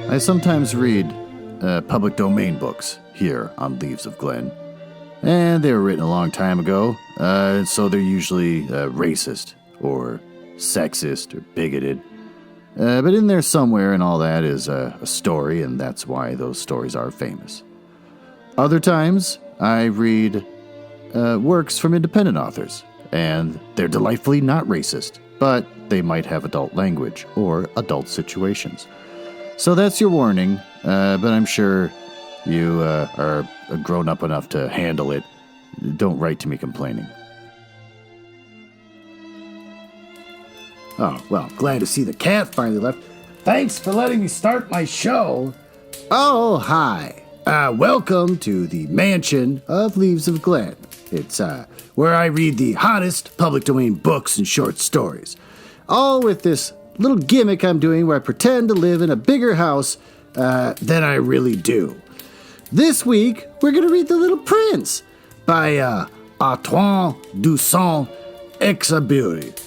I sometimes read public domain books here on Leaves of Glen, and they were written a long time ago, so they're usually racist or sexist or bigoted. But in there somewhere and all that is a story, and that's why those stories are famous. Other times, I read works from independent authors, and they're delightfully not racist, but they might have adult language or adult situations. So that's your warning, but I'm sure you are grown up enough to handle it. Don't write to me complaining. Oh, well, glad to see the cat finally left. Thanks for letting me start my show. Oh, hi. Welcome to the mansion of Leaves of Glen. It's where I read the hottest public domain books and short stories. All with this little gimmick I'm doing where I pretend to live in a bigger house than I really do. This week, we're going to read The Little Prince by Antoine de Saint-Exupéry,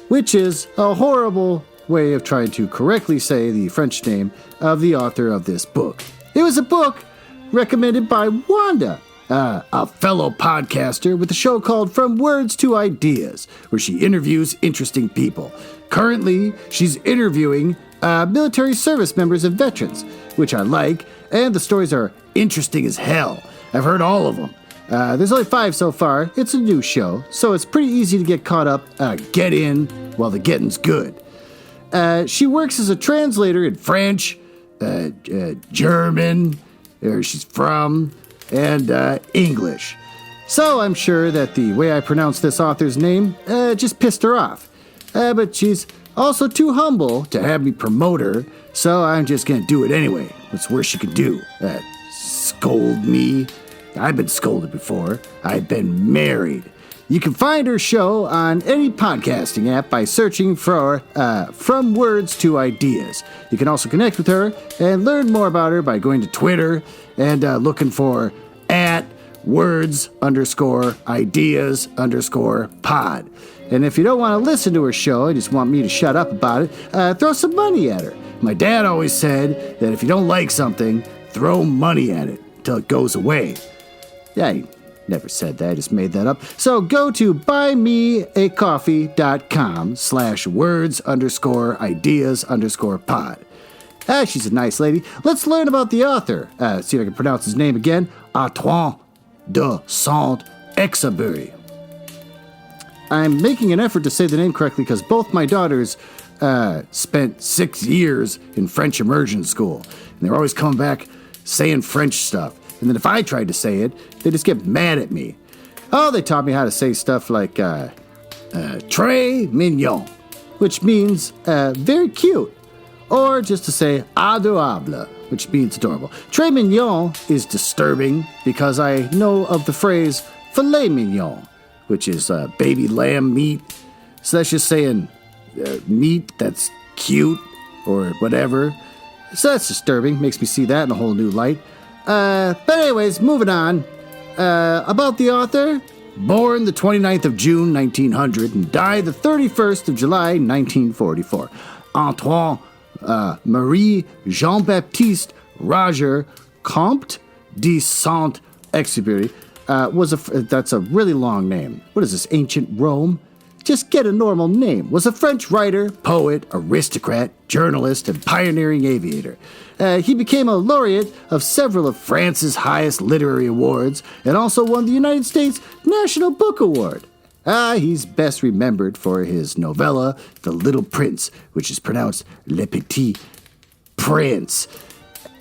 which is a horrible way of trying to correctly say the French name of the author of this book. It was a book recommended by Wanda, a fellow podcaster with a show called From Words to Ideas, where she interviews interesting people. Currently, she's interviewing military service members and veterans, which I like, and the stories are interesting as hell. I've heard all of them. There's only 5 so far. It's a new show, so it's pretty easy to get caught up, get in while the getting's good. She works as a translator in French, German, where she's from, and English. So I'm sure that the way I pronounce this author's name just pissed her off. But she's also too humble to have me promote her, so I'm just gonna do it anyway. What's worse she could do? Scold me? I've been scolded before. I've been married. You can find her show on any podcasting app by searching for From Words to Ideas. You can also connect with her and learn more about her by going to Twitter and looking for @words_ideas_pod. And if you don't want to listen to her show and just want me to shut up about it, throw some money at her. My dad always said that if you don't like something, throw money at it until it goes away. Yeah, he never said that, I just made that up. So go to buymeacoffee.com/words_ideas_pod. She's a nice lady. Let's learn about the author. See if I can pronounce his name again. Antoine de Saint-Exupéry. I'm making an effort to say the name correctly because both my daughters spent 6 years in French immersion school. And they're always coming back saying French stuff. And then if I tried to say it, they just get mad at me. Oh, they taught me how to say stuff like très mignon, which means very cute. Or just to say adorable, which means adorable. Très mignon is disturbing because I know of the phrase filet mignon, which is baby lamb meat. So that's just saying meat that's cute or whatever. So that's disturbing. Makes me see that in a whole new light. But anyways, moving on. About the author, born the 29th of June, 1900, and died the 31st of July, 1944. Antoine Marie Jean-Baptiste Roger Comte de Saint-Exupéry that's a really long name. What is this, ancient Rome? Just get a normal name. Was a French writer, poet, aristocrat, journalist, and pioneering aviator. He became a laureate of several of France's highest literary awards and also won the United States National Book Award. He's best remembered for his novella, The Little Prince, which is pronounced Le Petit Prince,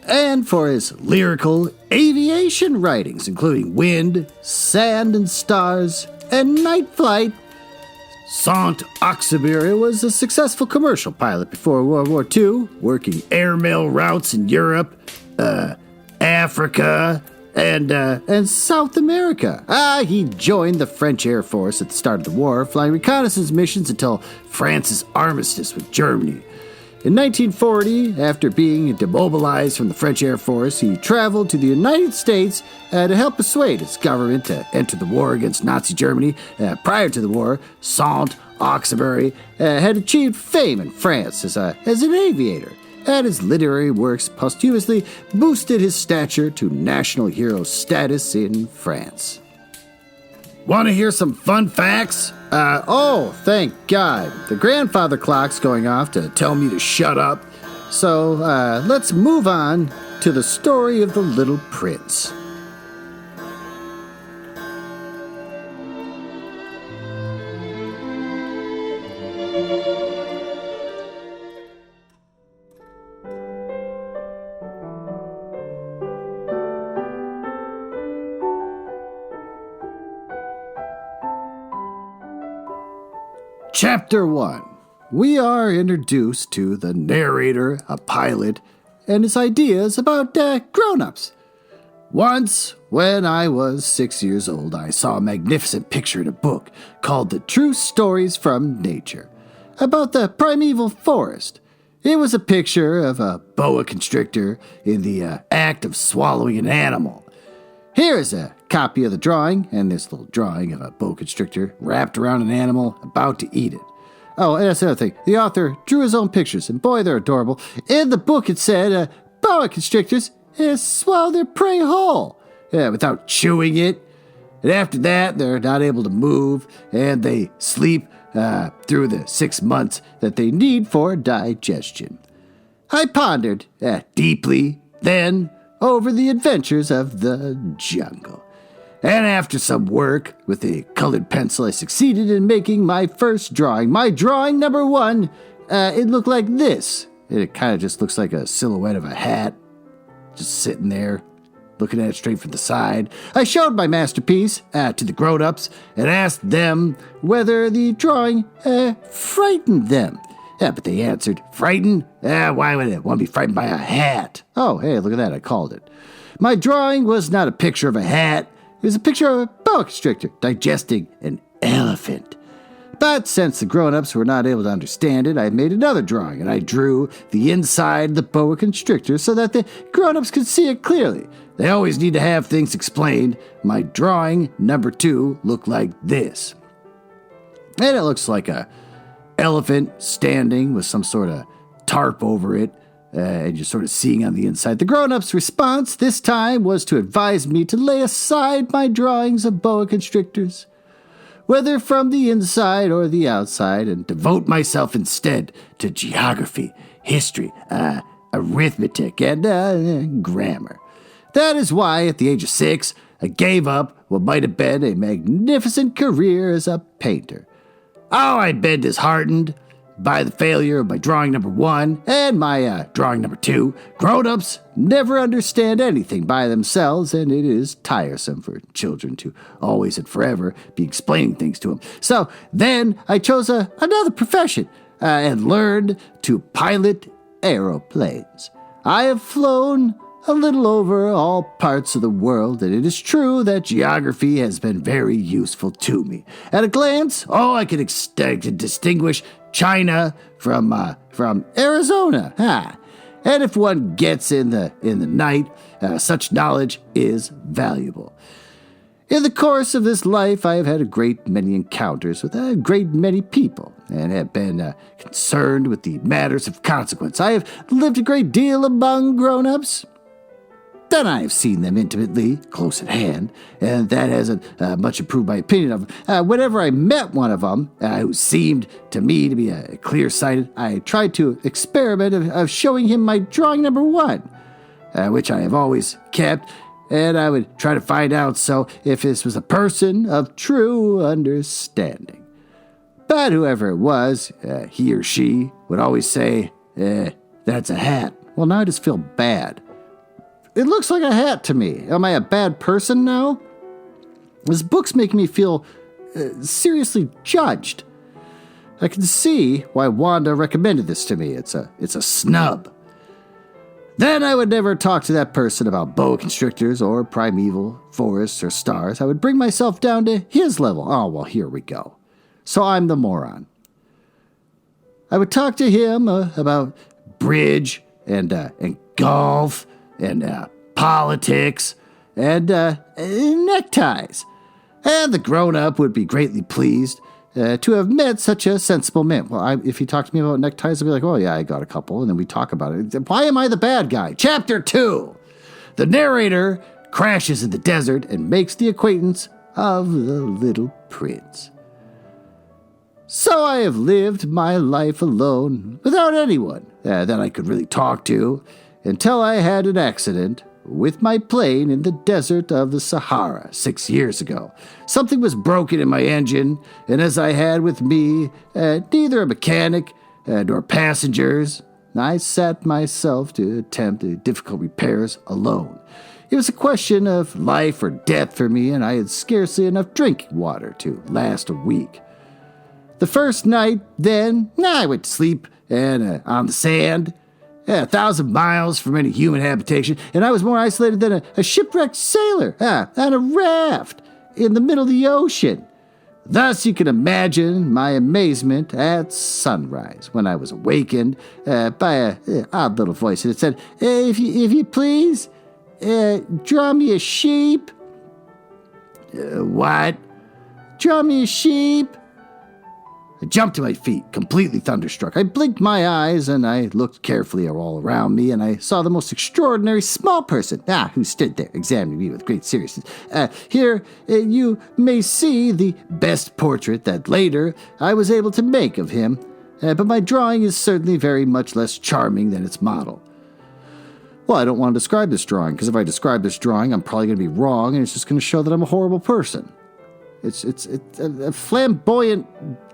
and for his lyrical aviation writings, including Wind, Sand and Stars, and Night Flight. Saint-Exupéry was a successful commercial pilot before World War II, working airmail routes in Europe, Africa, and South America. He joined the French Air Force at the start of the war, flying reconnaissance missions until France's armistice with Germany. In 1940, after being demobilized from the French Air Force, he traveled to the United States to help persuade its government to enter the war against Nazi Germany. Prior to the war, Saint-Exupéry had achieved fame in France as an aviator. and his literary works posthumously boosted his stature to national hero status in France. Want to hear some fun facts? Oh, thank God. The grandfather clock's going off to tell me to shut up. So, let's move on to the story of the Little Prince. Chapter 1. We are introduced to the narrator, a pilot, and his ideas about grown-ups. Once, when I was 6 years old, I saw a magnificent picture in a book called The True Stories from Nature, about the primeval forest. It was a picture of a boa constrictor in the act of swallowing an animal. Here is a copy of the drawing, and this little drawing of a boa constrictor wrapped around an animal about to eat it. Oh, and that's the other thing. The author drew his own pictures, and boy, they're adorable. In the book, it said, boa constrictors swallow their prey whole without chewing it. And after that, they're not able to move, and they sleep through the 6 months that they need for digestion. I pondered deeply then over the adventures of the jungle. And after some work with a colored pencil, I succeeded in making my first drawing. My drawing number 1, it looked like this. It kind of just looks like a silhouette of a hat, just sitting there, looking at it straight from the side. I showed my masterpiece to the grown-ups and asked them whether the drawing frightened them. But they answered, frightened? Why would it want to be frightened by a hat? Oh, hey, look at that, I called it. My drawing was not a picture of a hat. It was a picture of a boa constrictor digesting an elephant. But since the grown-ups were not able to understand it, I made another drawing, and I drew the inside of the boa constrictor so that the grown-ups could see it clearly. They always need to have things explained. My drawing number 2 looked like this. And it looks like a elephant standing with some sort of tarp over it, and you're sort of seeing on the inside. The grown-ups' response this time was to advise me to lay aside my drawings of boa constrictors, whether from the inside or the outside, and devote myself instead to geography, history, arithmetic, and grammar. That is why, at the age of 6, I gave up what might have been a magnificent career as a painter. Oh, I'd been disheartened by the failure of my drawing number 1 and my drawing number 2. Grown-ups never understand anything by themselves, and it is tiresome for children to always and forever be explaining things to them. So then I chose another profession and learned to pilot aeroplanes. I have flown a little over all parts of the world, and it is true that geography has been very useful to me. At a glance, I can distinguish China from Arizona. And if one gets in the night, such knowledge is valuable. In the course of this life, I have had a great many encounters with a great many people, and have been concerned with the matters of consequence. I have lived a great deal among grown-ups. Then I have seen them intimately, close at hand, and that hasn't much improved my opinion of them. Whenever I met one of them, who seemed to me to be clear-sighted, I tried to experiment of showing him my drawing number 1, which I have always kept, and I would try to find out if this was a person of true understanding. But whoever it was, he or she, would always say, that's a hat. Well, now I just feel bad. It looks like a hat to me. Am I a bad person now? This book's making me feel seriously judged. I can see why Wanda recommended this to me. It's a snub. Then I would never talk to that person about boa constrictors or primeval forests or stars. I would bring myself down to his level. Oh, well, here we go. So I'm the moron. I would talk to him about bridge and golf and politics and neckties. And the grown-up would be greatly pleased, to have met such a sensible man. Well, if he talked to me about neckties, I'd be like, oh, yeah, I got a couple. And then we talk about it. Why am I the bad guy? Chapter 2. The narrator crashes in the desert and makes the acquaintance of the little prince. So I have lived my life alone, without anyone that I could really talk to, until I had an accident with my plane in the desert of the Sahara 6 years ago. Something was broken in my engine, and as I had with me neither a mechanic nor passengers, I sat myself to attempt the difficult repairs alone. It was a question of life or death for me, and I had scarcely enough drinking water to last a week. The first night, then, I went to sleep on the sand, 1,000 miles from any human habitation, and I was more isolated than a shipwrecked sailor on a raft in the middle of the ocean. Thus you can imagine my amazement at sunrise when I was awakened by an odd little voice, and it said, if you please, draw me a sheep. What? Draw me a sheep. I jumped to my feet, completely thunderstruck. I blinked my eyes, and I looked carefully all around me, and I saw the most extraordinary small person, who stood there, examining me with great seriousness. Here you may see the best portrait that later I was able to make of him, but my drawing is certainly very much less charming than its model. Well, I don't want to describe this drawing, because if I describe this drawing, I'm probably going to be wrong, and it's just going to show that I'm a horrible person. It's a flamboyant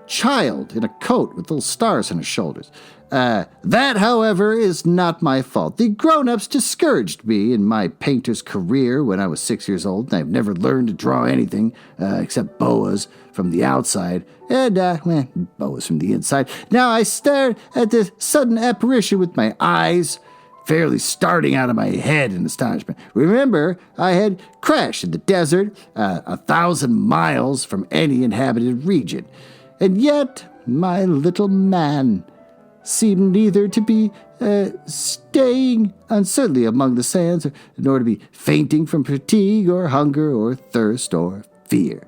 child in a coat with little stars on his shoulders. That, however, is not my fault. The grown-ups discouraged me in my painter's career when I was 6 years old, and I've never learned to draw anything except boas from the outside and, boas from the inside. Now I stared at this sudden apparition with my eyes fairly starting out of my head in astonishment. Remember, I had crashed in the desert 1,000 miles from any inhabited region. And yet, my little man seemed neither to be staying uncertainly among the sands, nor to be fainting from fatigue or hunger or thirst or fear.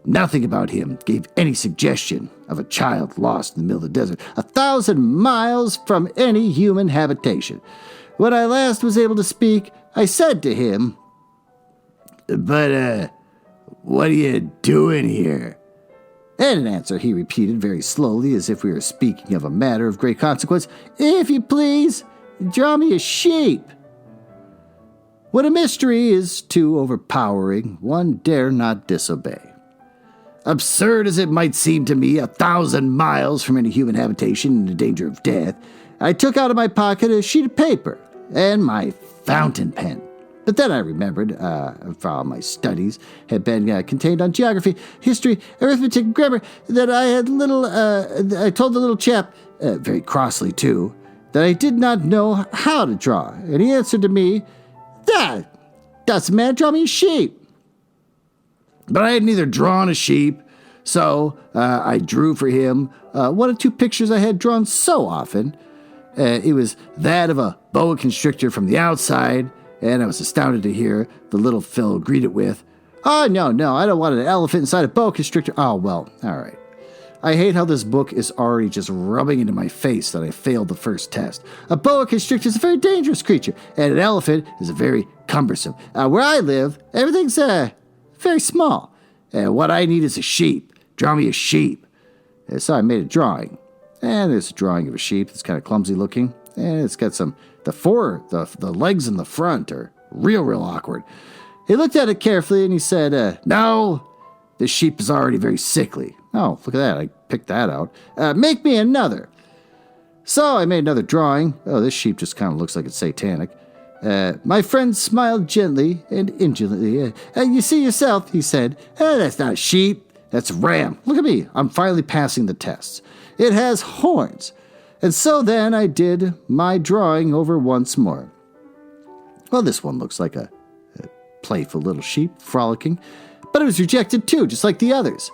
Nothing about him gave any suggestion of a child lost in the middle of the desert, 1,000 miles from any human habitation. When I last was able to speak, I said to him, "But, what are you doing here?" And in answer, he repeated very slowly, as if we were speaking of a matter of great consequence, "If you please, draw me a sheep." When a mystery is too overpowering, one dare not disobey. Absurd as it might seem to me, 1,000 miles from any human habitation in the danger of death, I took out of my pocket a sheet of paper and my fountain pen. But then I remembered, for all my studies had been contained on geography, history, arithmetic, and grammar, that I told the little chap, very crossly too, that I did not know how to draw. And he answered to me, "That's man, draw me a sheep." But I had neither drawn a sheep, so I drew for him one or two pictures I had drawn so often. It was that of a boa constrictor from the outside, and I was astounded to hear the little fellow greet it with, "Oh, no, I don't want an elephant inside a boa constrictor." Oh, well, all right. I hate how this book is already just rubbing into my face that I failed the first test. A boa constrictor is a very dangerous creature, and an elephant is a very cumbersome. Where I live, everything's very small. What I need is a sheep. Draw me a sheep. So I made a drawing. And there's a drawing of a sheep that's kind of clumsy looking. And it's got the legs in the front are real awkward. He looked at it carefully and he said, "No, this sheep is already very sickly." Oh, look at that. I picked that out. "Make me another." So I made another drawing. Oh, this sheep just kind of looks like it's satanic. My friend smiled gently and indulgently. "You see yourself," he said. "That's not a sheep. That's a ram. Look at me. I'm finally passing the tests. It has horns." And so then I did my drawing over once more. Well, this one looks like a playful little sheep, frolicking. But it was rejected too, just like the others.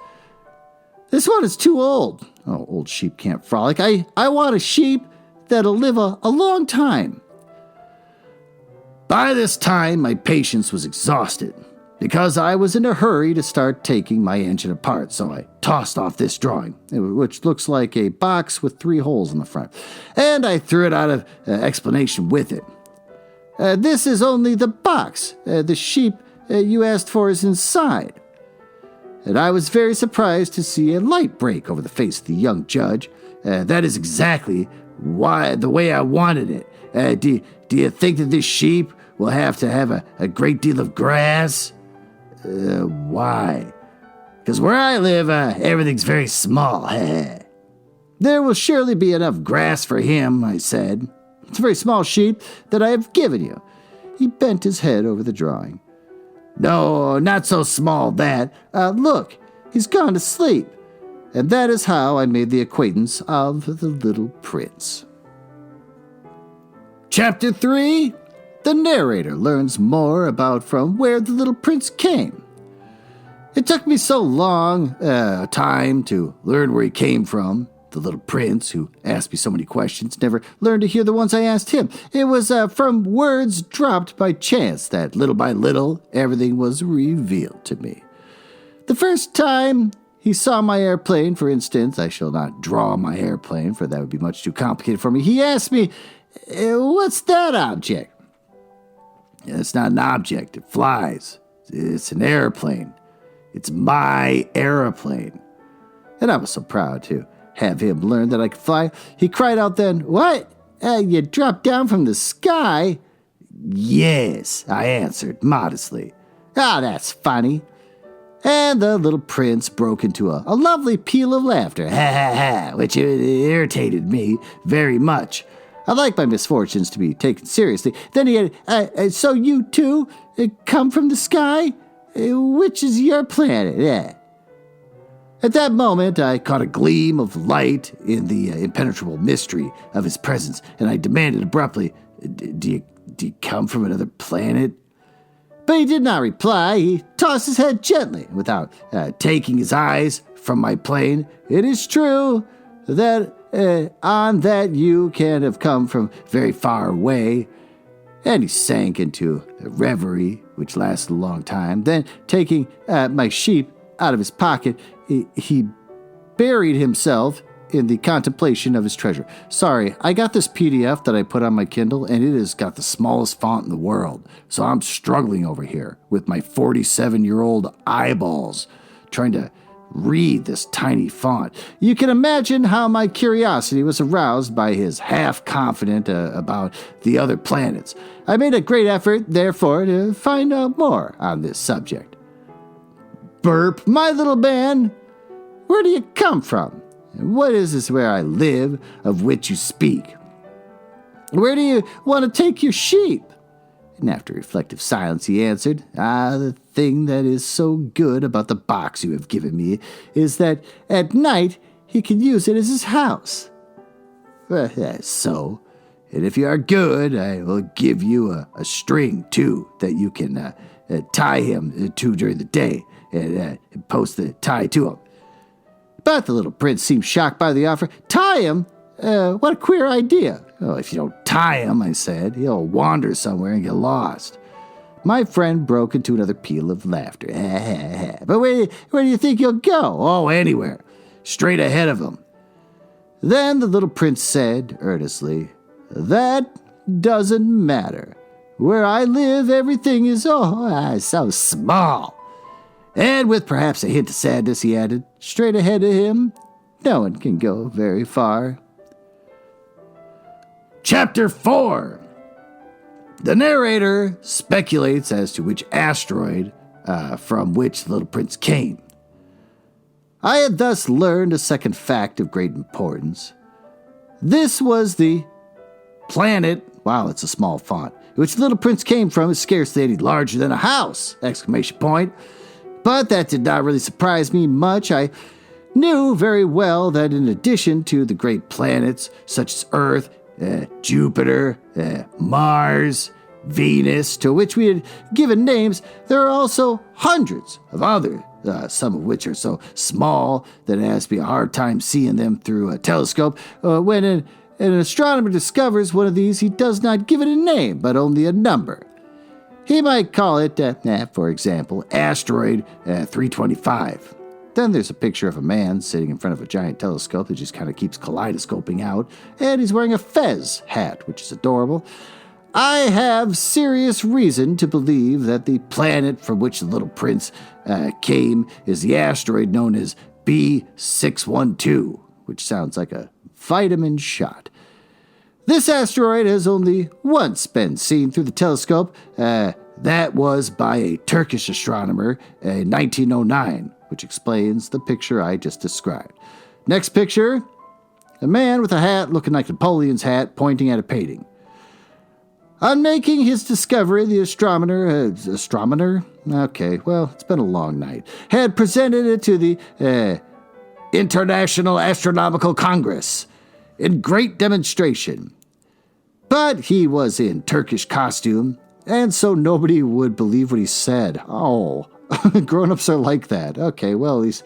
This one is too old. Oh, old sheep can't frolic. I want a sheep that'll live a long time. By this time, my patience was exhausted. because I was in a hurry to start taking my engine apart, so I tossed off this drawing, which looks like a box with 3 holes in the front, and I threw it out of explanation with it. This is only the box. The sheep you asked for is inside. And I was very surprised to see a light break over the face of the young judge. That is exactly the way I wanted it. Do you think that this sheep will have to have a great deal of grass? Why? Because where I live, everything's very small. There will surely be enough grass for him, I said. It's a very small sheep that I have given you. He bent his head over the drawing. No, not so small that. Look, he's gone to sleep. And that is how I made the acquaintance of the little prince. Chapter 3. The narrator learns more about from where the little prince came. It took me so long time to learn where he came from. The little prince, who asked me so many questions, never learned to hear the ones I asked him. It was from words dropped by chance that little by little everything was revealed to me. The first time he saw my airplane, for instance, I shall not draw my airplane, for that would be much too complicated for me. He asked me, "What's that object?" It's not an object. It flies. It's an airplane. It's my airplane. And I was so proud to have him learn that I could fly. He cried out then, "What? You dropped down from the sky?" "Yes," I answered modestly. That's funny." And the little prince broke into a lovely peal of laughter, which irritated me very much. I like my misfortunes to be taken seriously. Then he had, "So you too come from the sky? Which is your planet?" At that moment, I caught a gleam of light in the impenetrable mystery of his presence, and I demanded abruptly, do you come from another planet?" But he did not reply. He tossed his head gently, without taking his eyes from my plane. "It is true that on that you can have come from very far away." And he sank into a reverie, which lasted a long time. Then, taking my sheep out of his pocket, he buried himself in the contemplation of his treasure. Sorry, I got this PDF that I put on my Kindle, and it has got the smallest font in the world. So I'm struggling over here with my 47-year-old eyeballs, trying to read this tiny font. You can imagine how my curiosity was aroused by his half-confident about the other planets. I made a great effort, therefore, to find out more on this subject. "Burp, my little man, where do you come from? And what is this where I live of which you speak? Where do you want to take your sheep?" And after reflective silence, he answered, "The thing that is so good about the box you have given me is that at night he can use it as his house." "So, and if you are good, I will give you a string, too, that you can tie him to during the day, and post the tie to him." But the little prince seemed shocked by the offer. "Tie him? What a queer idea." "Oh, if you don't tie him," I said, "he'll wander somewhere and get lost." My friend broke into another peal of laughter. "But where do you think he'll go?" "Oh, anywhere. Straight ahead of him." Then the little prince said earnestly, "That doesn't matter. Where I live, everything is so small." And with perhaps a hint of sadness, he added, "Straight ahead of him, no one can go very far." Chapter 4. The narrator speculates as to which asteroid from which the little prince came. I had thus learned a second fact of great importance. This was the planet, wow, it's a small font, which the little prince came from is scarcely any larger than a house! Exclamation point. But that did not really surprise me much. I knew very well that in addition to the great planets such as Earth, Jupiter, Mars, Venus, to which we had given names, there are also hundreds of others, some of which are so small that it has to be a hard time seeing them through a telescope. When an astronomer discovers one of these, he does not give it a name, but only a number. He might call it, for example, Asteroid 325. Then there's a picture of a man sitting in front of a giant telescope that just kind of keeps kaleidoscoping out, and he's wearing a fez hat, which is adorable. I have serious reason to believe that the planet from which the little prince came is the asteroid known as B-612, which sounds like a vitamin shot. This asteroid has only once been seen through the telescope. That was by a Turkish astronomer in 1909, which explains the picture I just described. Next picture, a man with a hat looking like Napoleon's hat pointing at a painting. On making his discovery, the astronomer? Okay, well, it's been a long night. Had presented it to the International Astronomical Congress in great demonstration. But he was in Turkish costume, and so nobody would believe what he said. Oh, grown-ups are like that. Okay, well, he's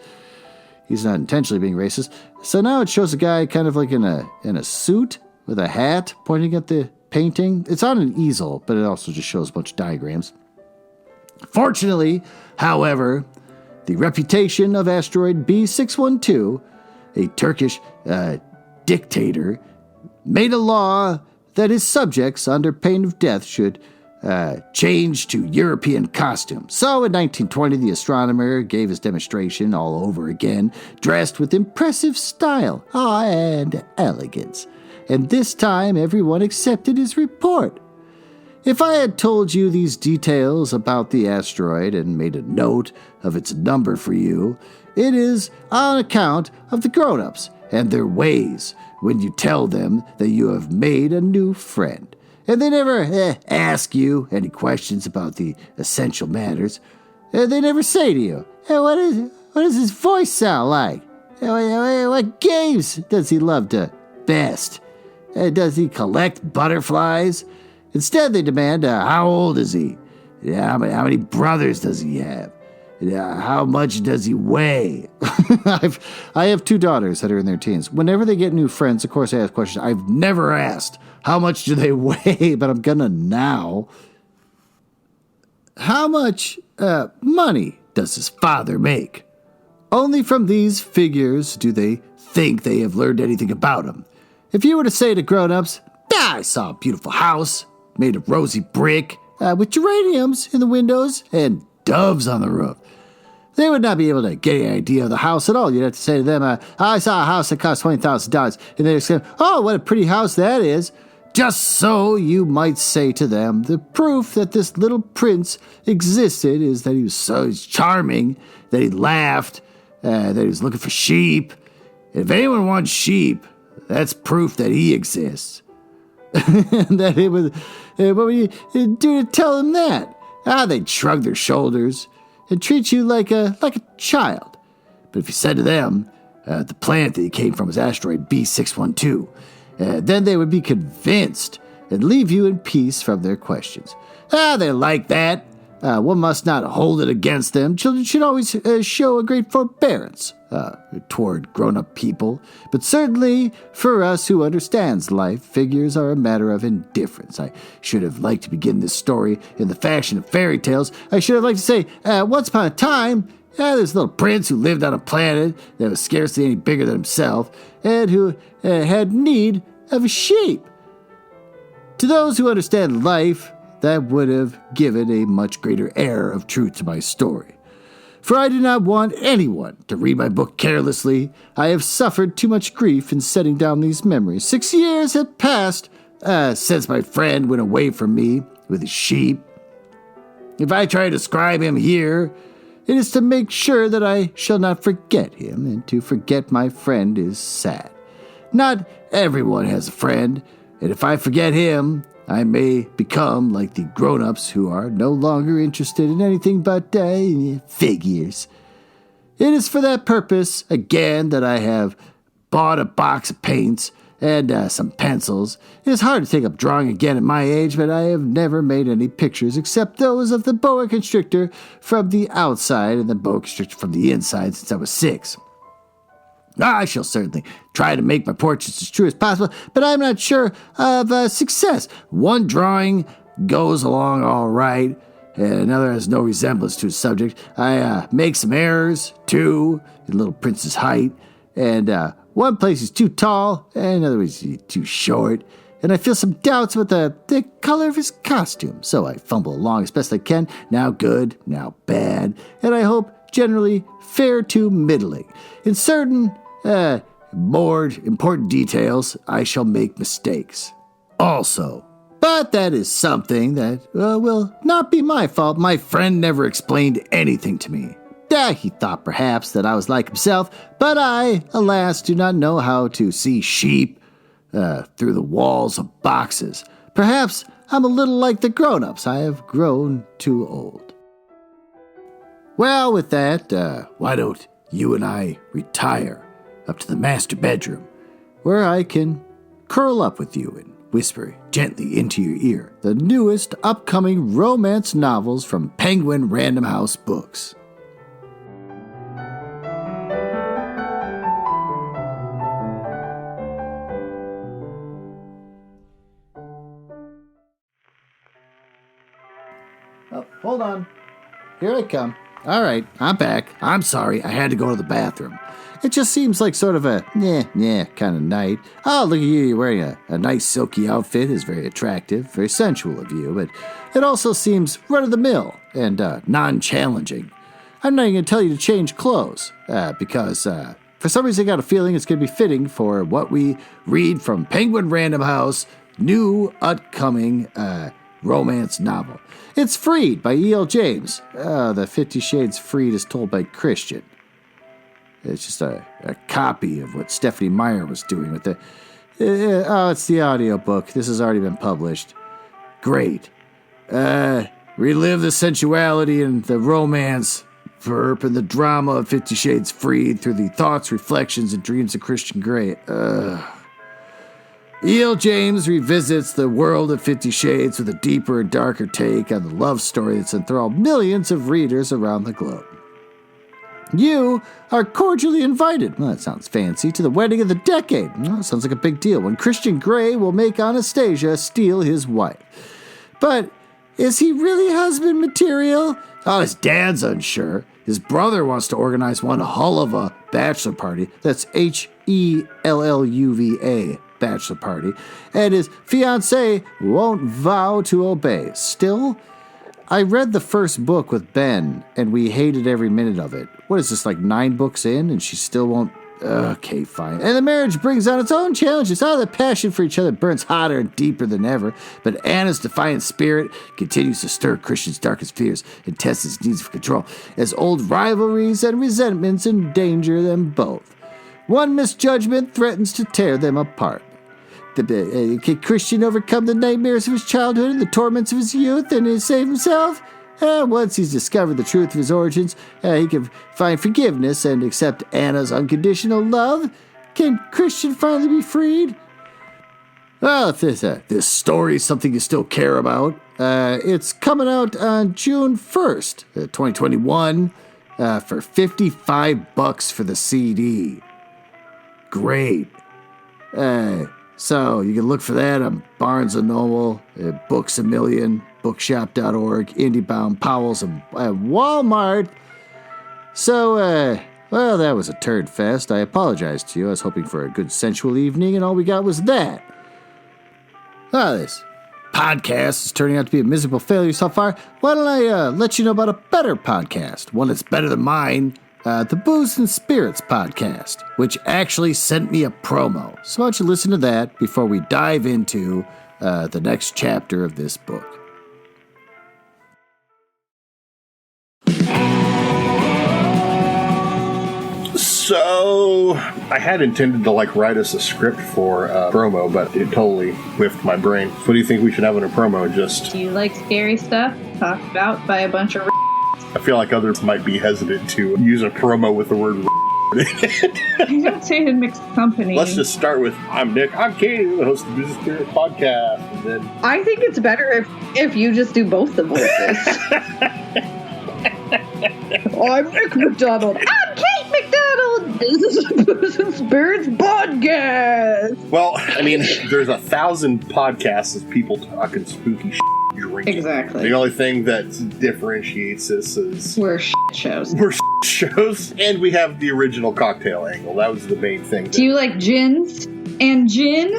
not intentionally being racist. So now it shows a guy kind of like in a suit with a hat pointing at the painting. It's on an easel, but it also just shows a bunch of diagrams. Fortunately, however, the reputation of asteroid B-612, a Turkish dictator, made a law that his subjects, under pain of death, should change to European costume. So in 1920, the astronomer gave his demonstration all over again, dressed with impressive style and elegance. And this time, everyone accepted his report. If I had told you these details about the asteroid and made a note of its number for you, it is on account of the grown-ups and their ways when you tell them that you have made a new friend. And they never ask you any questions about the essential matters. They never say to you, hey, what does his voice sound like? What games does he love to best? Does he collect butterflies? Instead, they demand, how old is he? How many brothers does he have? How much does he weigh? I have two daughters that are in their teens. Whenever they get new friends, of course, I ask questions. I've never asked, how much do they weigh? But I'm gonna now. How much money does his father make? Only from these figures do they think they have learned anything about him. If you were to say to grown-ups, I saw a beautiful house made of rosy brick with geraniums in the windows and doves on the roof, they would not be able to get any idea of the house at all. You'd have to say to them, I saw a house that cost $20,000. And they'd say, oh, what a pretty house that is. Just so you might say to them, the proof that this little prince existed is that he was so charming, that he laughed, that he was looking for sheep. If anyone wants sheep, that's proof that he exists. And that it was, what would you do to tell them that? They'd shrug their shoulders and treat you like a child. But if you said to them, the planet that you came from is asteroid B-612, then they would be convinced and leave you in peace from their questions. They're like that. One must not hold it against them. Children should always show a great forbearance toward grown-up people. But certainly, for us who understands life, figures are a matter of indifference. I should have liked to begin this story in the fashion of fairy tales. I should have liked to say, once upon a time, there's a little prince who lived on a planet that was scarcely any bigger than himself, and who had need of a sheep. To those who understand life, that would have given a much greater air of truth to my story. For I do not want anyone to read my book carelessly. I have suffered too much grief in setting down these memories. 6 years have passed since my friend went away from me with his sheep. If I try to describe him here, it is to make sure that I shall not forget him, and to forget my friend is sad. Not everyone has a friend, and if I forget him, I may become like the grown-ups who are no longer interested in anything but figures. It is for that purpose, again, that I have bought a box of paints and some pencils. It is hard to take up drawing again at my age, but I have never made any pictures except those of the boa constrictor from the outside and the boa constrictor from the inside since I was 6. I shall certainly try to make my portraits as true as possible, but I'm not sure of success. One drawing goes along all right, and another has no resemblance to its subject. I make some errors, too, in Little Prince's height, and one place is too tall, and another is too short, and I feel some doubts about the color of his costume, so I fumble along as best I can, now good, now bad, and I hope generally fair to middling. In certain, more important details, I shall make mistakes. Also, but that is something that will not be my fault. My friend never explained anything to me. He thought perhaps that I was like himself, but I, alas, do not know how to see sheep through the walls of boxes. Perhaps I'm a little like the grown-ups. I have grown too old. Well, with that, why don't you and I retire up to the master bedroom, where I can curl up with you and whisper gently into your ear the newest upcoming romance novels from Penguin Random House Books. Oh, hold on. Here I come. All right, I'm back. I'm sorry, I had to go to the bathroom. It just seems like sort of a kind of night. Oh, look at you, you're wearing a nice silky outfit. It's very attractive, very sensual of you, but it also seems run-of-the-mill and non-challenging. I'm not even going to tell you to change clothes, because for some reason I got a feeling it's going to be fitting for what we read from Penguin Random House, new upcoming romance novel. It's Freed by E.L. James. The 50 Shades Freed is told by Christian. It's just a copy of what Stephanie Meyer was doing with the... it's the audiobook. This has already been published. Great. Relive the sensuality and the romance, and the drama of 50 Shades Freed through the thoughts, reflections, and dreams of Christian Grey. E.L. James revisits the world of 50 Shades with a deeper and darker take on the love story that's enthralled millions of readers around the globe. You are cordially invited, well, that sounds fancy, to the wedding of the decade. Well, sounds like a big deal, when Christian Grey will make Anastasia steal his wife. But is he really husband material? Oh, his dad's unsure. His brother wants to organize one hell of a bachelor party. That's HELLUVA, bachelor party. And his fiancée won't vow to obey. Still, I read the first book with Ben, and we hated every minute of it. What is this, like 9 books in, and she still won't... Okay, fine. And the marriage brings on its own challenges. The passion for each other burns hotter and deeper than ever. But Anna's defiant spirit continues to stir Christian's darkest fears and test his needs for control, as old rivalries and resentments endanger them both. One misjudgment threatens to tear them apart. Can Christian overcome the nightmares of his childhood and the torments of his youth and save himself? Once he's discovered the truth of his origins, he can find forgiveness and accept Anna's unconditional love. Can Christian finally be freed? Well, if this story is something you still care about, it's coming out on June 1st, 2021, for $55 for the CD. Great. So you can look for that on Barnes & Noble, Books A Million, Bookshop.org, IndieBound, Powell's, and Walmart. So, well, that was a turd fest. I apologize to you. I was hoping for a good sensual evening, and all we got was that. This podcast is turning out to be a miserable failure so far. Why don't I let you know about a better podcast, one that's better than mine, the Booze and Spirits podcast, which actually sent me a promo. So why don't you listen to that before we dive into the next chapter of this book. So, I had intended to write us a script for a promo, but it totally whiffed my brain. What do you think we should have in a promo? Do you like scary stuff talked about by a bunch of I feel like others might be hesitant to use a promo with the word in it. I don't say it in mixed company. Let's just start with, I'm Nick, I'm Katie, the host of the Business Spirit podcast, and then... I think it's better if you just do both the voices. I'm Nick McDonald. I'm Kate McDonald. This is the Booze and Spirits podcast. Well, I mean, there's 1,000 podcasts of people talking spooky shit, drinking. Exactly. The only thing that differentiates us is We're shows. we're shows, and we have the original cocktail angle. That was the main thing. Do you like gins and gin?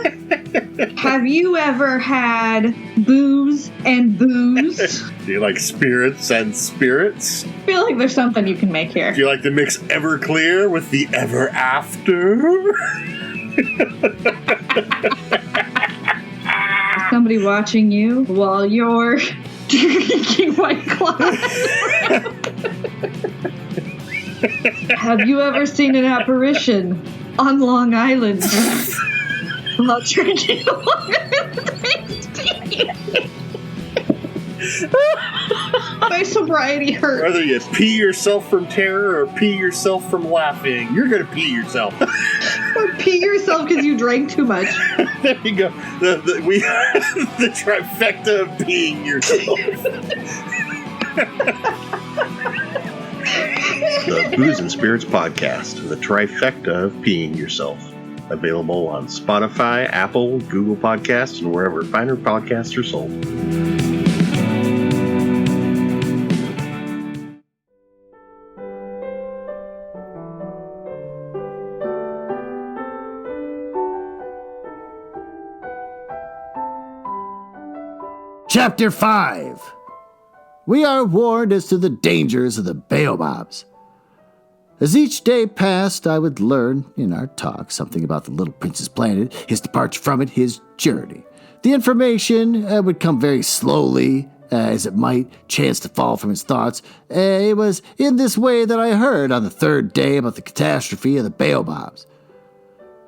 Have you ever had booze and booze? Do you like spirits and spirits? I feel like there's something you can make here. Do you like to mix Everclear with the Ever After? Somebody watching you while you're drinking White Claw. Have you ever seen an apparition on Long Island while drinking Long Island iced tea? My sobriety hurts. Whether you pee yourself from terror or pee yourself from laughing, you're gonna pee yourself. Or pee yourself because you drank too much. There you go. The trifecta of peeing yourself. The Booze and Spirits Podcast, the trifecta of peeing yourself. Available on Spotify, Apple, Google Podcasts, and wherever finer podcasts are sold. Chapter 5. We are warned as to the dangers of the baobabs. As each day passed, I would learn in our talk something about the Little Prince's planet, his departure from it, his journey. The information would come very slowly, as it might chance to fall from his thoughts. It was in this way that I heard on the third day about the catastrophe of the baobabs.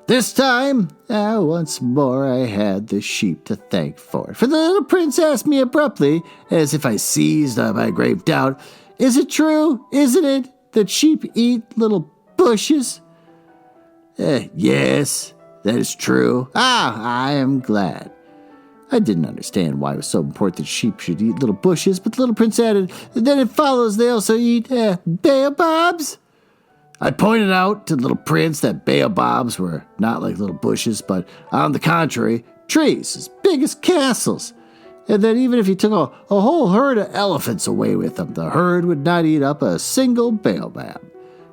This time, once more I had the sheep to thank for it. For the little prince asked me abruptly, as if I seized by grave doubt, "Is it true, isn't it, that sheep eat little bushes?" Yes, that is true. I am glad. I didn't understand why it was so important that sheep should eat little bushes, but the little prince added, "Then it follows they also eat baobabs?" I pointed out to the little prince that baobabs were not like little bushes, but on the contrary, trees as big as castles. And that even if he took a whole herd of elephants away with him, the herd would not eat up a single baobab.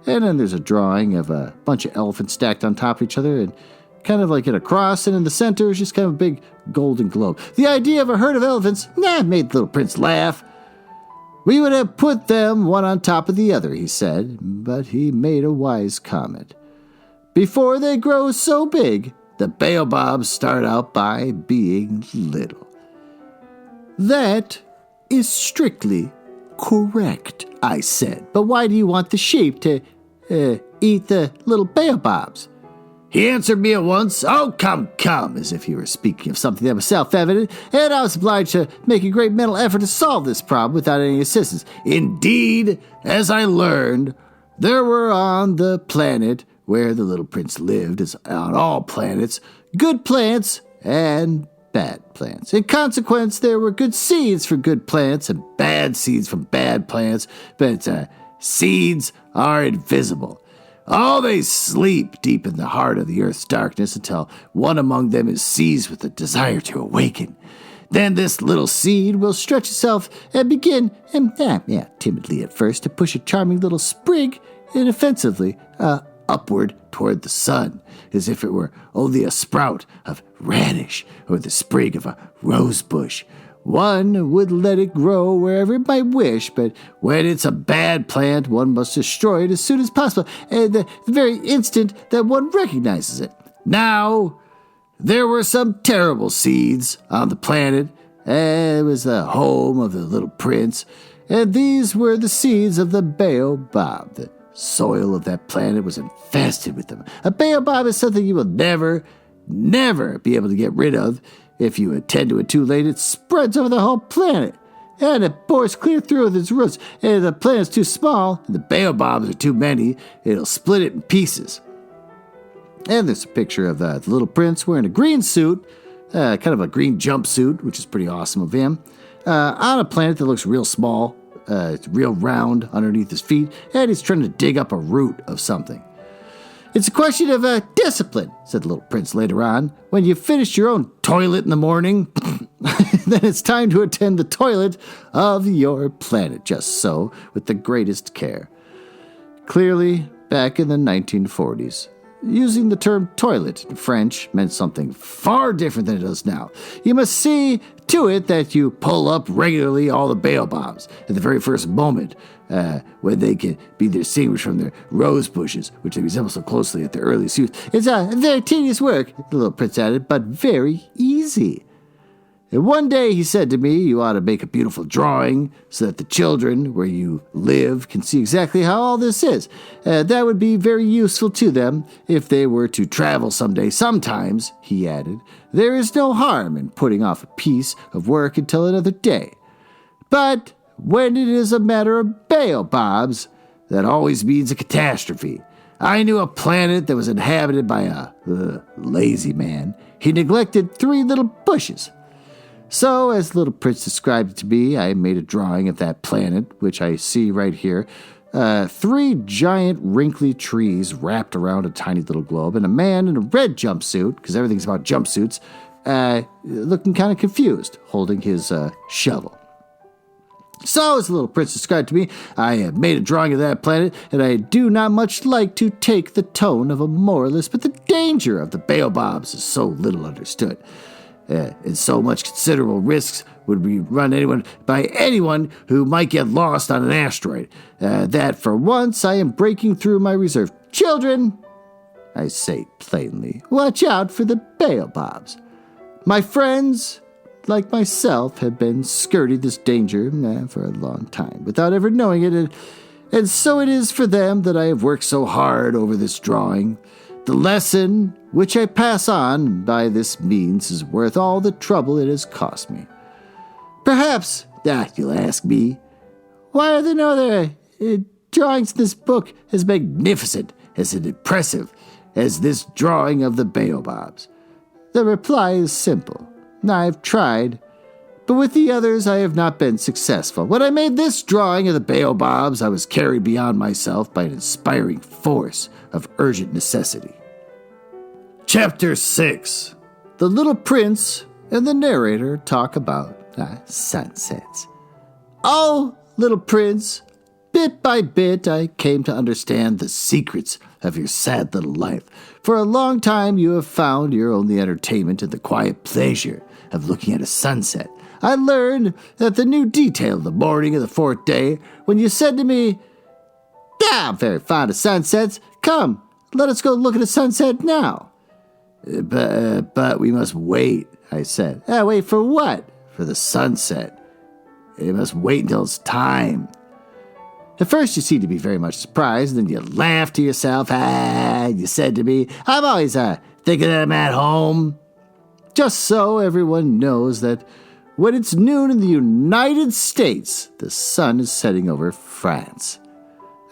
And then there's a drawing of a bunch of elephants stacked on top of each other, and kind of like in a cross, and in the center is just kind of a big golden globe. The idea of a herd of elephants, made the little prince laugh. We would have put them one on top of the other, he said, but he made a wise comment. Before they grow so big, the baobabs start out by being little. That is strictly correct, I said. But why do you want the sheep to eat the little baobabs? He answered me at once, "Oh, come, as if he were speaking of something that was self-evident, and I was obliged to make a great mental effort to solve this problem without any assistance. Indeed, as I learned, there were on the planet where the little prince lived, as on all planets, good plants and bad plants. In consequence, there were good seeds for good plants and bad seeds from bad plants, but seeds are invisible. Oh, they sleep deep in the heart of the earth's darkness until one among them is seized with a desire to awaken. Then this little seed will stretch itself and begin, timidly at first, to push a charming little sprig inoffensively upward toward the sun, as if it were only a sprout of radish or the sprig of a rose bush. One would let it grow wherever it might wish, but when it's a bad plant, one must destroy it as soon as possible, and the very instant that one recognizes it. Now, there were some terrible seeds on the planet, and it was the home of the little prince, and these were the seeds of the baobab. The soil of that planet was infested with them. A baobab is something you will never be able to get rid of. If you attend to it too late, it spreads over the whole planet, and it bores clear through with its roots. And if the planet's too small, and the baobabs are too many, it'll split it in pieces. And there's a picture of the little prince wearing a green suit, kind of a green jumpsuit, which is pretty awesome of him, on a planet that looks real small. It's real round underneath his feet, and he's trying to dig up a root of something. It's a question of discipline, said the little prince later on. When you've finished your own toilet in the morning, Then it's time to attend the toilet of your planet, just so, with the greatest care. Clearly, back in the 1940s, using the term toilet in French meant something far different than it does now. You must see to it that you pull up regularly all the baobabs at the very first moment, when they can be distinguished from their rose bushes, which they resemble so closely at their earliest youth. It's a very tedious work, the little prince added, but very easy. And one day he said to me, you ought to make a beautiful drawing so that the children where you live can see exactly how all this is. That would be very useful to them if they were to travel someday. Sometimes, he added, there is no harm in putting off a piece of work until another day. But when it is a matter of baobabs, that always means a catastrophe. I knew a planet that was inhabited by a lazy man. He neglected 3 little bushes. So, as the little prince described it to me, I made a drawing of that planet, which I see right here. 3 giant wrinkly trees wrapped around a tiny little globe, and a man in a red jumpsuit, because everything's about jumpsuits, looking kind of confused, holding his shovel. So, as the little prince described to me, I made a drawing of that planet, and I do not much like to take the tone of a moralist, but the danger of the baobabs is so little understood. And so much considerable risks would be run by anyone who might get lost on an asteroid, that for once I am breaking through my reserve. Children, I say plainly, watch out for the baobabs. My friends, like myself, have been skirting this danger for a long time without ever knowing it, and so it is for them that I have worked so hard over this drawing. The lesson which I pass on by this means is worth all the trouble it has cost me. Perhaps, you'll ask me, why are there no other drawings in this book as magnificent, as impressive as this drawing of the baobabs? The reply is simple. I have tried, but with the others I have not been successful. When I made this drawing of the baobabs, I was carried beyond myself by an inspiring force of urgent necessity. Chapter 6. The little prince and the narrator talk about sunsets. Oh, little prince, bit by bit I came to understand the secrets of your sad little life. For a long time you have found your only entertainment in the quiet pleasure of looking at a sunset. I learned that the new detail of the morning of the 4th day, when you said to me, I'm very fond of sunsets. Come, let us go look at a sunset now. But we must wait, I said. Wait for what? For the sunset. You must wait until it's time. At first you seemed to be very much surprised, and then you laughed to yourself. You said to me, I'm always thinking that I'm at home. Just so everyone knows that when it's noon in the United States, the sun is setting over France.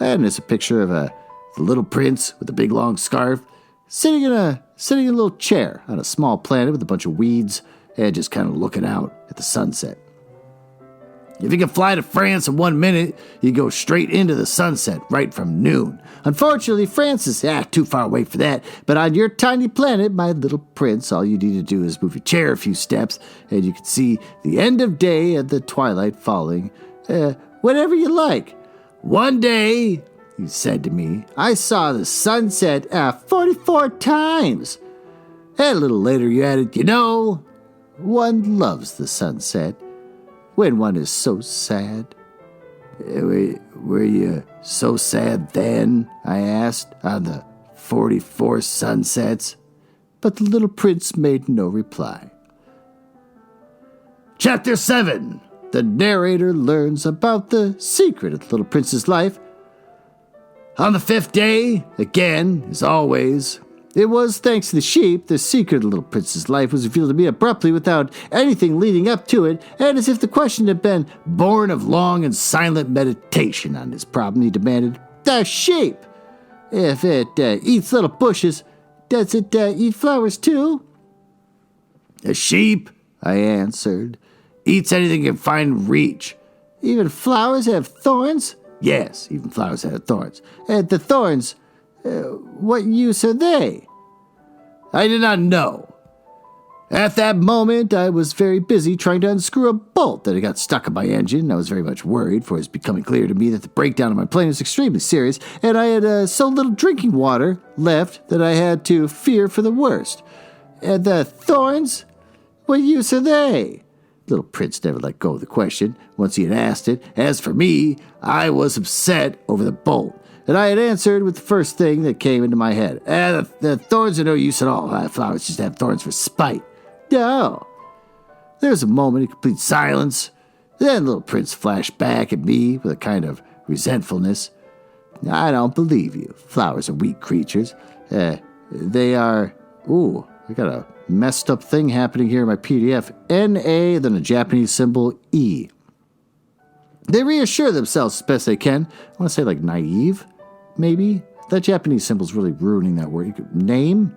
And there's a picture of the little prince with a big long scarf, sitting in a little chair on a small planet with a bunch of weeds and just kind of looking out at the sunset. If you can fly to France in 1 minute, you go straight into the sunset right from noon. Unfortunately, France is too far away for that, but on your tiny planet, my little prince, all you need to do is move your chair a few steps, and you can see the end of day and the twilight falling, whenever you like. One day, you said to me, I saw the sunset 44 times. And a little later you added, one loves the sunset when one is so sad. Were you so sad then, I asked, on the 44 sunsets? But the little prince made no reply. Chapter 7. The narrator learns about the secret of the little prince's life. On the 5th day, again, as always, it was thanks to the sheep, the secret of the little prince's life was revealed to me abruptly without anything leading up to it, and as if the question had been born of long and silent meditation on this problem, he demanded, The sheep! If it eats little bushes, does it eat flowers too? The sheep, I answered, eats anything it can find reach. Even flowers have thorns? Yes, even flowers have thorns. The thorns, what use are they? I did not know. At that moment, I was very busy trying to unscrew a bolt that had got stuck in my engine. I was very much worried, for it was becoming clear to me that the breakdown of my plane was extremely serious, and I had so little drinking water left that I had to fear for the worst. And the thorns? What use are they? Little Prince never let go of the question once he had asked it. As for me, I was upset over the bolt, and I had answered with the first thing that came into my head. The thorns are no use at all. Flowers just have thorns for spite. No. There was a moment of complete silence. Then Little Prince flashed back at me with a kind of resentfulness. I don't believe you. Flowers are weak creatures. They are... Ooh, I got a messed up thing happening here in my PDF. N-A, then a Japanese symbol, E. They reassure themselves as best they can. I want to say like naive, maybe? That Japanese symbol's really ruining that word. Name?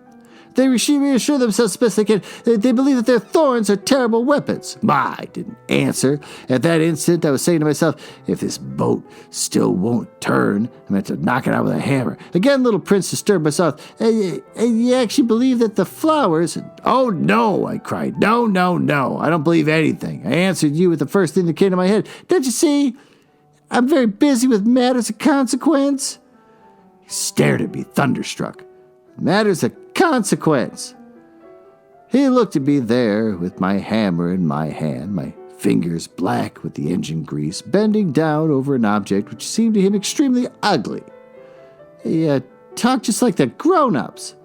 They reassure themselves as best they can. They believe that their thorns are terrible weapons. I didn't answer. At that instant, I was saying to myself, if this boat still won't turn, I'm going to have to knock it out with a hammer. Again, Little Prince disturbed myself. You actually believe that the flowers... Oh, no, I cried. No. I don't believe anything. I answered you with the first thing that came to my head. Don't you see? I'm very busy with matters of consequence. He stared at me, thunderstruck. Matters of consequence. He looked at me there with my hammer in my hand, my fingers black with the engine grease, bending down over an object which seemed to him extremely ugly. He talked just like the grown-ups.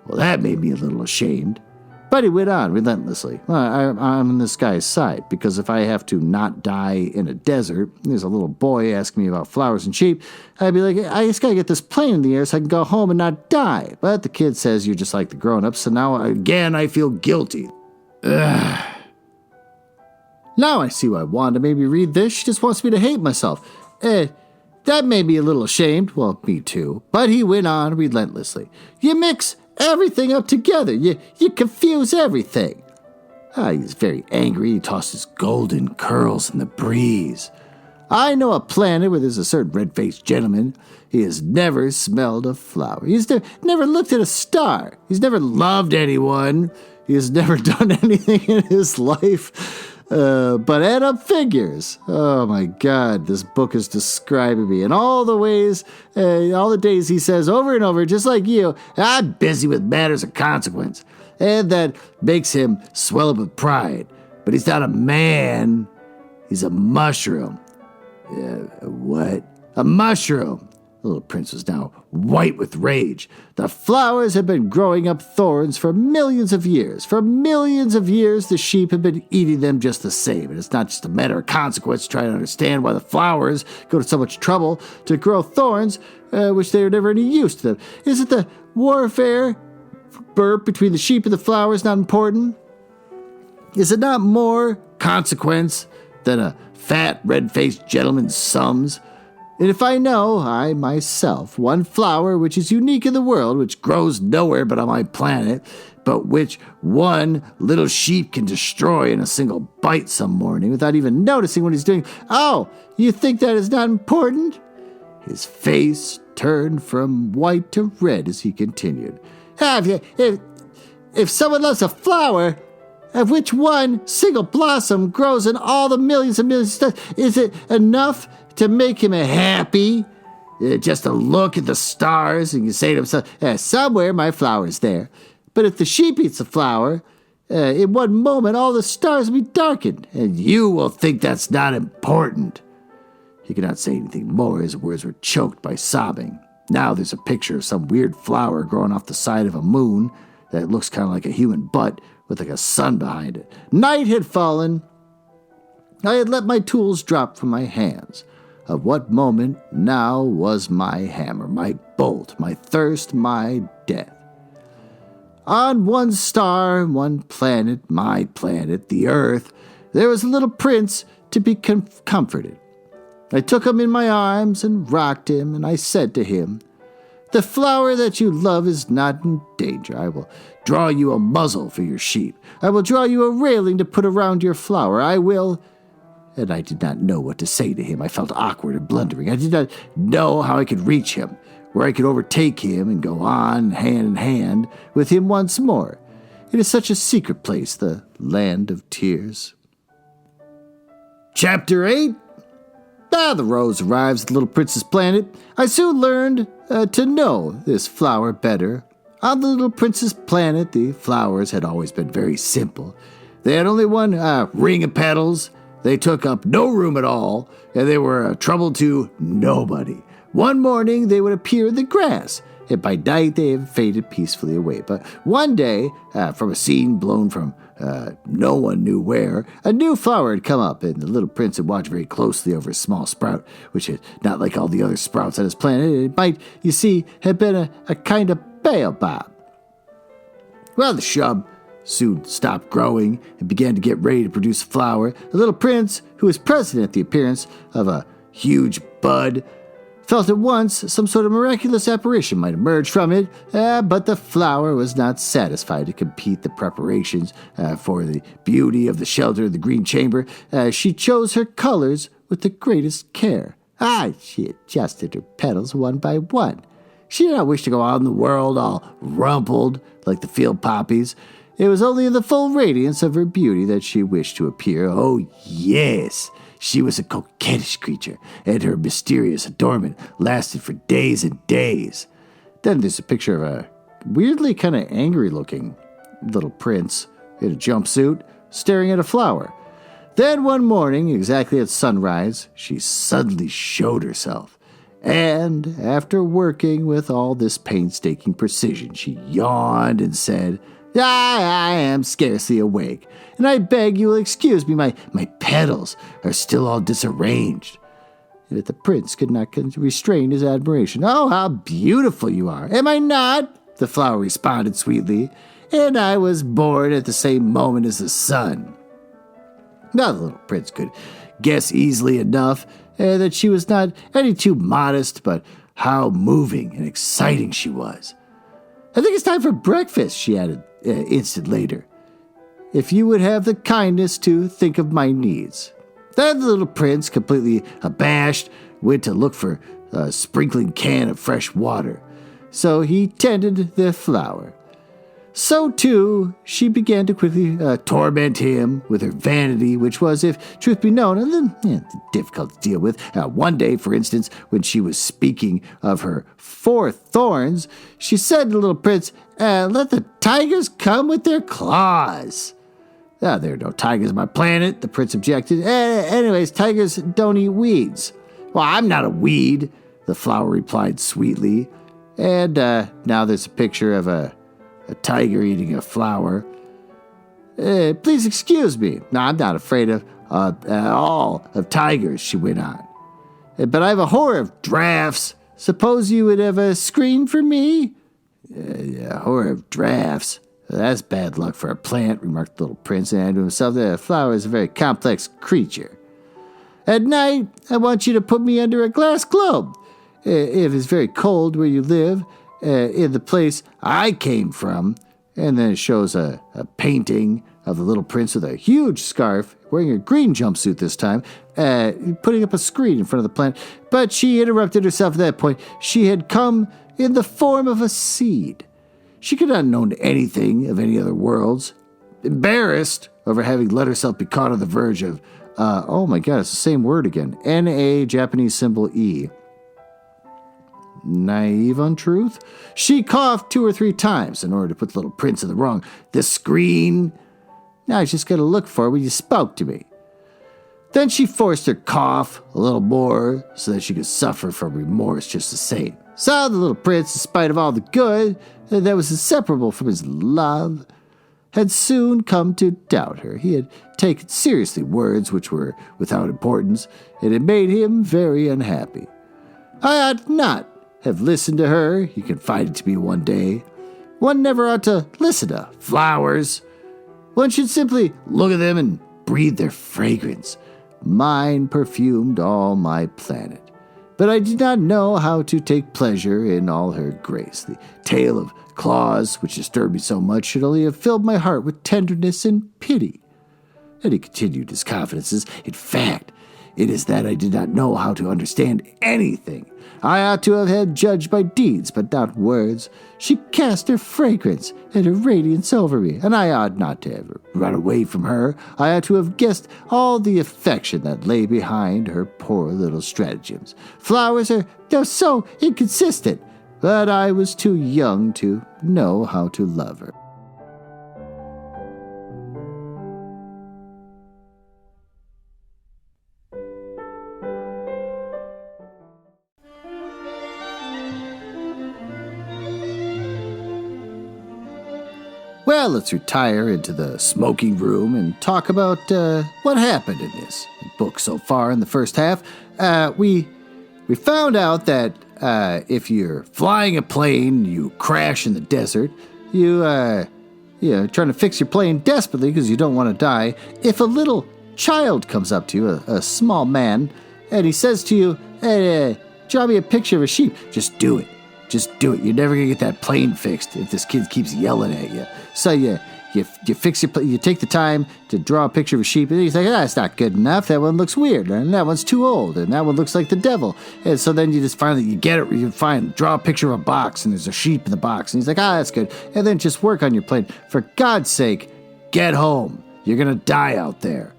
Well, that made me a little ashamed. But he went on relentlessly. I'm on this guy's side, because if I have to not die in a desert, there's a little boy asking me about flowers and sheep, I'd be like, I just gotta get this plane in the air so I can go home and not die. But the kid says you're just like the grown-ups, so now again I feel guilty. Ugh. Now I see why Wanda made me read this. She just wants me to hate myself. That made me a little ashamed. Well, me too. But he went on relentlessly. You mix everything up together. You confuse everything. He was very angry. He tossed his golden curls in the breeze. I know a planet where there's a certain red-faced gentleman. He has never smelled a flower. He's never looked at a star. He's never loved anyone. He has never done anything in his life. But add up figures. Oh my God, this book is describing me in all the ways, all the days he says over and over, just like you, I'm busy with matters of consequence. And that makes him swell up with pride. But he's not a man, he's a mushroom. What? A mushroom. The Little Prince was now white with rage. The flowers had been growing up thorns for millions of years. For millions of years, the sheep had been eating them just the same. And it's not just a matter of consequence to try to understand why the flowers go to so much trouble to grow thorns, which they were never any use to them. Isn't the warfare between the sheep and the flowers not important? Is it not more consequence than a fat, red-faced gentleman's sums? And if I know, I myself, one flower which is unique in the world, which grows nowhere but on my planet, but which one little sheep can destroy in a single bite some morning without even noticing what he's doing, oh, you think that is not important? His face turned from white to red as he continued. If someone loves a flower, of which one single blossom grows in all the millions and millions of stuff, is it enough to make him happy? Just to look at the stars and you say to himself, somewhere my flower's there. But if the sheep eats the flower, in one moment all the stars will be darkened, and you will think that's not important. He could not say anything more. His words were choked by sobbing. Now there's a picture of some weird flower growing off the side of a moon that looks kind of like a human butt with like a sun behind it. Night had fallen. I had let my tools drop from my hands. Of what moment now was my hammer, my bolt, my thirst, my death. On one star, one planet, my planet, the Earth, there was a little prince to be comforted. I took him in my arms and rocked him, and I said to him, the flower that you love is not in danger. I will draw you a muzzle for your sheep. I will draw you a railing to put around your flower. I will... And I did not know what to say to him. I felt awkward and blundering. I did not know how I could reach him, where I could overtake him and go on hand in hand with him once more. It is such a secret place, the land of tears. Chapter 8. The rose arrives at the little prince's planet. I soon learned to know this flower better. On the little prince's planet, the flowers had always been very simple. They had only one ring of petals. They took up no room at all, and they were a trouble to nobody. One morning, they would appear in the grass, and by night they had faded peacefully away. But one day, from a scene blown from no one knew where, a new flower had come up, and the little prince had watched very closely over a small sprout, which had, not like all the other sprouts on his planet, it might, you see, have been a kind of baobab. Well, the shrub soon stopped growing and began to get ready to produce a flower. The little prince, who was present at the appearance of a huge bud, felt at once some sort of miraculous apparition might emerge from it, but the flower was not satisfied to compete the preparations for the beauty of the shelter of the green chamber. She chose her colors with the greatest care. She adjusted her petals one by one. She did not wish to go out in the world all rumpled like the field poppies. It was only in the full radiance of her beauty that she wished to appear. Oh, yes, she was a coquettish creature, and her mysterious adornment lasted for days and days. Then there's a picture of a weirdly kind of angry-looking little prince in a jumpsuit staring at a flower. Then one morning, exactly at sunrise, she suddenly showed herself. And after working with all this painstaking precision, she yawned and said, I am scarcely awake, and I beg you will excuse me, my petals are still all disarranged. Yet the prince could not restrain his admiration. Oh, how beautiful you are! Am I not? The flower responded sweetly, and I was born at the same moment as the sun. Now the little prince could guess easily enough that she was not any too modest, but how moving and exciting she was. I think it's time for breakfast, she added instant later. If you would have the kindness to think of my needs. Then the little prince, completely abashed, went to look for a sprinkling can of fresh water. So he tended the flower. So, too, she began to quickly torment him with her vanity, which was, if truth be known, a little difficult to deal with. One day, for instance, when she was speaking of her 4 thorns, she said to the little prince, let the tigers come with their claws. There are no tigers on my planet, the prince objected. Anyways, tigers don't eat weeds. Well, I'm not a weed, the flower replied sweetly. And now there's a picture of a tiger eating a flower. Please excuse me. No, I'm not afraid of at all of tigers, she went on. But I have a horror of drafts. Suppose you would have a screen for me? A horror of drafts. That's bad luck for a plant, remarked the little prince, and to himself that a flower is a very complex creature. At night, I want you to put me under a glass globe. If it's very cold where you live, in the place I came from. And then it shows a painting of the little prince with a huge scarf, wearing a green jumpsuit this time, putting up a screen in front of the planet. But she interrupted herself at that point. She had come in the form of a seed. She could not have known anything of any other worlds. Embarrassed over having let herself be caught on the verge of, oh my God, it's the same word again. N-A, Japanese symbol E. Naive untruth? She coughed 2 or 3 times in order to put the little prince in the wrong. The screen. Now I just got to look for it when you spoke to me. Then she forced her cough a little more so that she could suffer from remorse just the same. So the little prince, in spite of all the good that was inseparable from his love, had soon come to doubt her. He had taken seriously words which were without importance, and it made him very unhappy. I ought not have listened to her, he confided to me one day. One never ought to listen to flowers. One should simply look at them and breathe their fragrance. Mine perfumed all my planet. But I did not know how to take pleasure in all her grace. The tale of claws, which disturbed me so much, should only have filled my heart with tenderness and pity. And he continued his confidences. In fact, It is that I did not know how to understand anything. I ought to have had judged by deeds, but not words. She cast her fragrance and her radiance over me, and I ought not to have run away from her. I ought to have guessed all the affection that lay behind her poor little stratagems. Flowers they're so inconsistent, but I was too young to know how to love her. Well, let's retire into the smoking room and talk about what happened in this book so far in the first half. We found out that if you're flying a plane, you crash in the desert, trying to fix your plane desperately because you don't want to die. If a little child comes up to you, a small man, and he says to you, hey, draw me a picture of a sheep, just do it. Just do it. You're never going to get that plane fixed if this kid keeps yelling at you. So you fix you take the time to draw a picture of a sheep, and he's like, it's not good enough. That one looks weird, and that one's too old, and that one looks like the devil. And so then you just finally, you get it, draw a picture of a box, and there's a sheep in the box, and he's like, that's good. And then just work on your plane. For God's sake, get home. You're going to die out there.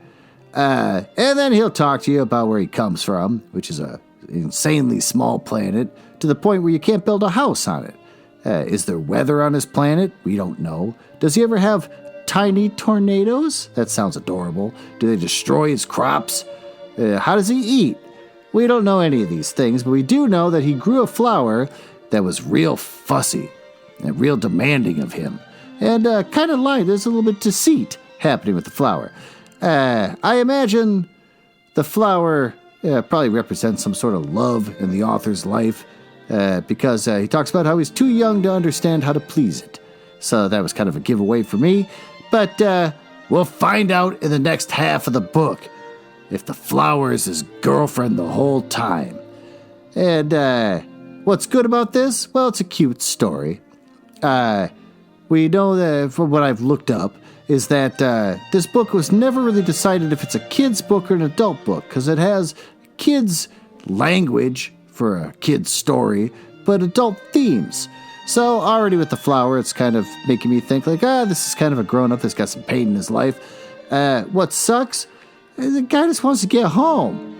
And then he'll talk to you about where he comes from, which is an insanely small planet, to the point where you can't build a house on it. Is there weather on his planet? We don't know. Does he ever have tiny tornadoes? That sounds adorable. Do they destroy his crops? How does he eat? We don't know any of these things, but we do know that he grew a flower that was real fussy and real demanding of him. And kind of like there's a little bit of deceit happening with the flower. I imagine the flower probably represents some sort of love in the author's life. Because he talks about how he's too young to understand how to please it. So that was kind of a giveaway for me. But we'll find out in the next half of the book if the flower is his girlfriend the whole time. And what's good about this? Well, it's a cute story. We know that from what I've looked up is that this book was never really decided if it's a kid's book or an adult book, because it has kids' language for a kid's story, but adult themes. So already with the flower, it's kind of making me think like, this is kind of a grown-up that's got some pain in his life. What sucks? The guy just wants to get home.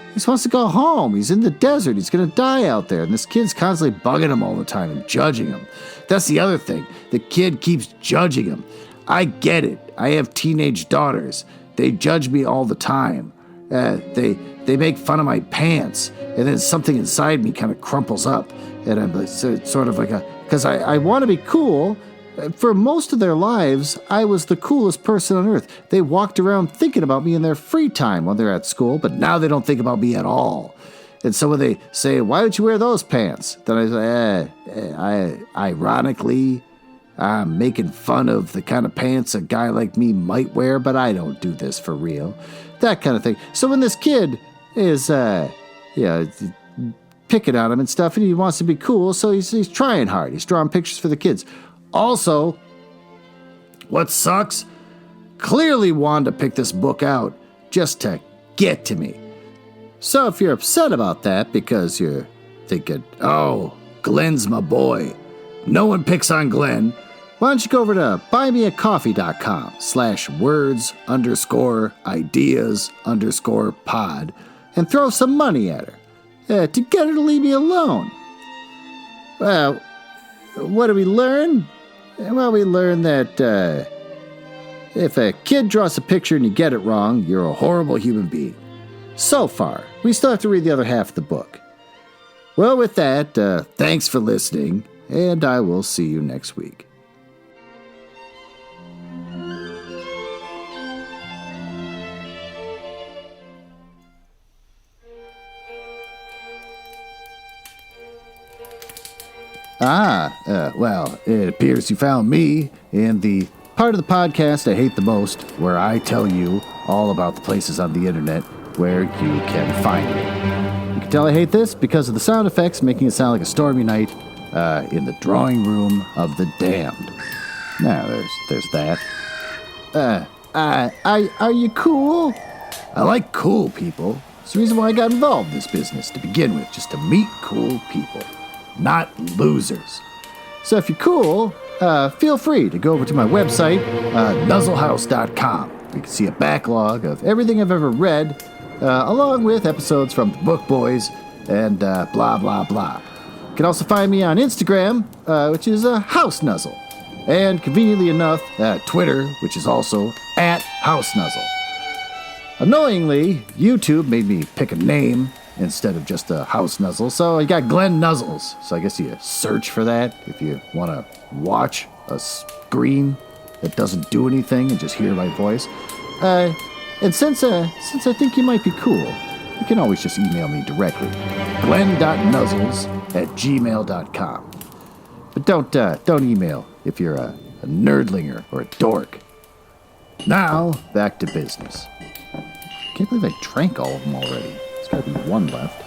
He just wants to go home. He's in the desert. He's going to die out there. And this kid's constantly bugging him all the time and judging him. That's the other thing. The kid keeps judging him. I get it. I have teenage daughters. They judge me all the time. They make fun of my pants, and then something inside me kind of crumples up, and I'm sort of like because I want to be cool. For most of their lives, I was the coolest person on earth. They walked around thinking about me in their free time when they're at school, but now they don't think about me at all. And so when they say, why would you wear those pants? Then I say, ironically, I'm making fun of the kind of pants a guy like me might wear, but I don't do this for real. That kind of thing. So when this kid is, picking on him and stuff, and he wants to be cool, so he's trying hard. He's drawing pictures for the kids. Also, what sucks? Clearly Wanda picked this book out just to get to me. So if you're upset about that because you're thinking, oh, Glenn's my boy, no one picks on Glenn, why don't you go over to buymeacoffee.com/words_ideas_pod and throw some money at her to get her to leave me alone. Well, what do we learn? Well, we learn that if a kid draws a picture and you get it wrong, you're a horrible human being. So far, we still have to read the other half of the book. Well, with that, thanks for listening, and I will see you next week. Well, it appears you found me in the part of the podcast I hate the most, where I tell you all about the places on the internet where you can find me. You can tell I hate this because of the sound effects making it sound like a stormy night in the drawing room of the damned. Now, there's that. Are you cool? I like cool people. It's the reason why I got involved in this business to begin with, just to meet cool people, not losers. So if you're cool, feel free to go over to my website, nuzzlehouse.com. You can see a backlog of everything I've ever read, along with episodes from the Book Boys and blah, blah, blah. You can also find me on Instagram, which is House Nuzzle. And conveniently enough, Twitter, which is also @HouseNuzzle. Annoyingly, YouTube made me pick a name instead of just a House Nuzzle, so I got Glenn Nuzzles. So I guess you search for that if you want to watch a screen that doesn't do anything and just hear my voice. And since I think you might be cool, you can always just email me directly, glenn.nuzzles@gmail.com. But don't email if you're a nerdlinger or a dork. Now, back to business. Can't believe I drank all of them already. There's gotta be one left.